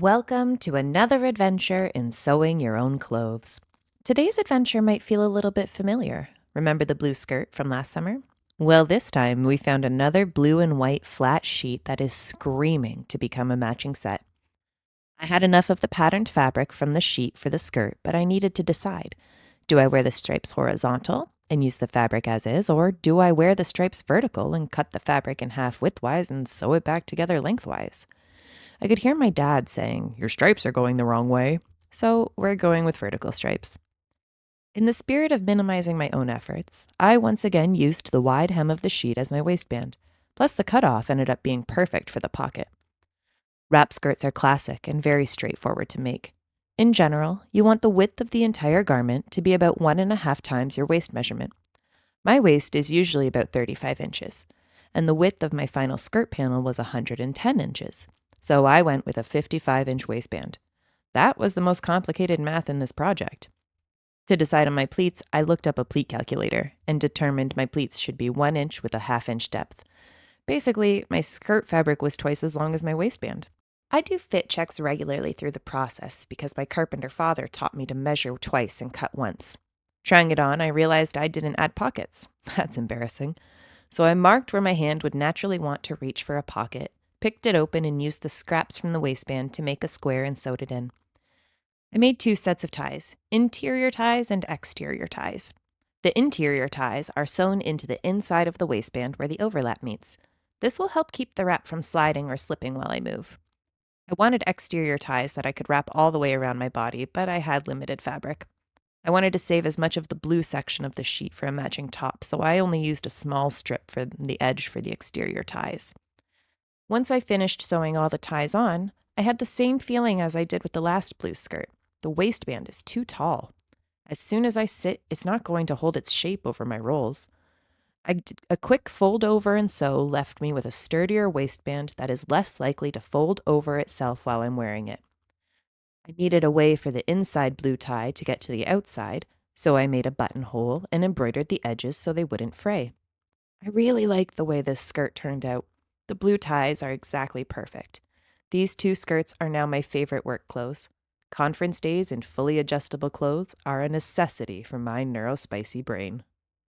Welcome to another adventure in sewing your own clothes. Today's adventure might feel a little bit familiar. Remember the blue skirt from last summer? Well, this time we found another blue and white flat sheet that is screaming to become a matching set. I had enough of the patterned fabric from the sheet for the skirt, but I needed to decide. Do I wear the stripes horizontal and use the fabric as is, or do I wear the stripes vertical and cut the fabric in half widthwise and sew it back together lengthwise? I could hear my dad saying, "Your stripes are going the wrong way." So we're going with vertical stripes. In the spirit of minimizing my own efforts, I once again used the wide hem of the sheet as my waistband. Plus, the cutoff ended up being perfect for the pocket. Wrap skirts are classic and very straightforward to make. In general, you want the width of the entire garment to be about 1.5 times your waist measurement. My waist is usually about 35 inches, and the width of my final skirt panel was 110 inches. So I went with a 55-inch waistband. That was the most complicated math in this project. To decide on my pleats, I looked up a pleat calculator and determined my pleats should be 1 inch with a half-inch depth. Basically, my skirt fabric was twice as long as my waistband. I do fit checks regularly through the process because my carpenter father taught me to measure twice and cut once. Trying it on, I realized I didn't add pockets. That's embarrassing. So I marked where my hand would naturally want to reach for a pocket, picked it open, and used the scraps from the waistband to make a square and sewed it in. I made 2 sets of ties, interior ties and exterior ties. The interior ties are sewn into the inside of the waistband where the overlap meets. This will help keep the wrap from sliding or slipping while I move. I wanted exterior ties that I could wrap all the way around my body, but I had limited fabric. I wanted to save as much of the blue section of the sheet for a matching top, so I only used a small strip for the edge for the exterior ties. Once I finished sewing all the ties on, I had the same feeling as I did with the last blue skirt. The waistband is too tall. As soon as I sit, it's not going to hold its shape over my rolls. A quick fold over and sew left me with a sturdier waistband that is less likely to fold over itself while I'm wearing it. I needed a way for the inside blue tie to get to the outside, so I made a buttonhole and embroidered the edges so they wouldn't fray. I really like the way this skirt turned out. The blue ties are exactly perfect. These 2 skirts are now my favorite work clothes. Conference days in fully adjustable clothes are a necessity for my neurospicy brain.